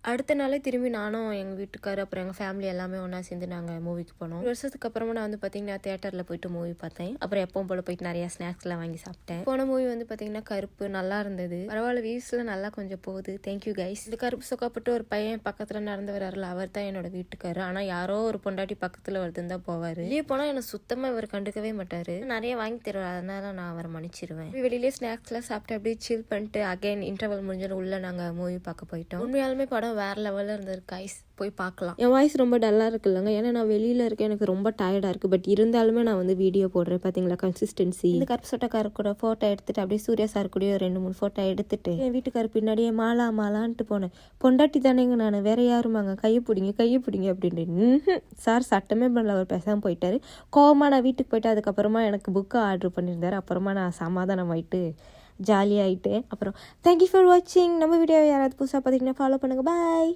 அடுத்த நாளே திரும்பி நானும் எங்கள் வீட்டுக்காரர் அப்புறம் எங்கள் ஃபேமிலி எல்லாமே ஒன்றா சேர்ந்து நாங்கள் மூவிக்கு போனோம். 1 வருஷத்துக்கு அப்புறமா நான் வந்து பார்த்தீங்கன்னா தியேட்டரில் போயிட்டு மூவி பார்த்தேன். அப்புறம் எப்பவும் போல் போயிட்டு நிறையா ஸ்நாக்ஸ்லாம் வாங்கி சாப்பிட்டேன். போன மூவி வந்து பார்த்தீங்கன்னா கருப்பு நல்லா இருந்தது. பரவாயில்ல, வியூஸில் நல்லா கொஞ்சம் போகுது. Thank you guys. இந்த கருப்பு சொக்கப்பட்டு ஒரு பையன் பக்கத்தில் நடந்து வர்றாருல, அவர் தான் என்னோட வீட்டுக்காரர். ஆனால் யாரோ ஒரு பொண்டாட்டி பக்கத்தில் வருதுன்னு தான் போவார். வெளியே போனால் எனக்கு சுத்தமாக இவர் கண்டுக்கவே மாட்டார். நிறைய வாங்கி தருவார், அதனால நான் அவரை மன்னிச்சிருவேன். வெளியிலே ஸ்நாக்ஸ்லாம் சாப்பிட்டு அப்படியே சில் பண்ணிட்டு அகைன் இன்டர்வல் முடிஞ்சோன்னு உள்ள நாங்கள் மூவி பார்க்க போயிட்டோம். உண்மையாலுமே படம் வேற லெவலில் இருந்தது கைஸ், போய் பார்க்கலாம். என் வாய்ஸ் ரொம்ப டல்லாக இருக்குல்லங்க, ஏன்னா நான் வெளியில் இருக்கேன், எனக்கு ரொம்ப டயர்டாக இருக்குது. பட் இருந்தாலுமே நான் வந்து வீடியோ போடுறேன். பார்த்தீங்களா கன்சிஸ்டன்சி. இந்த கருப்பு சொட்டக்காரர் கூட ஃபோட்டோ எடுத்துட்டு அப்படியே சூர்யா சார் கூட 2-3 ஃபோட்டோ எடுத்துட்டு என் வீட்டுக்காரர் பின்னாடியே மாலா மாலான்ட்டு போனேன். பொண்டாட்டி தானேங்க நான், வேற யாருமாங்க, கையை பிடிங்க அப்படின்ட்டு. சார் சட்டமே பண்ணல, அவர் பேசாமல் போயிட்டாரு. கோவமாக நான் வீட்டுக்கு போயிட்டு அதுக்கப்புறமா எனக்கு புக்கு ஆர்டர் பண்ணியிருந்தாரு. அப்புறமா நான் சமாதானம் ஆகிட்டு ஜாலியாகிட்டேன். அப்புறம் தேங்க்யூ ஃபார் வாட்சிங். நம்ம வீடியோவை யாராவது புதுசாக பார்த்தீங்கன்னா ஃபாலோ பண்ணுங்கள். பாய்.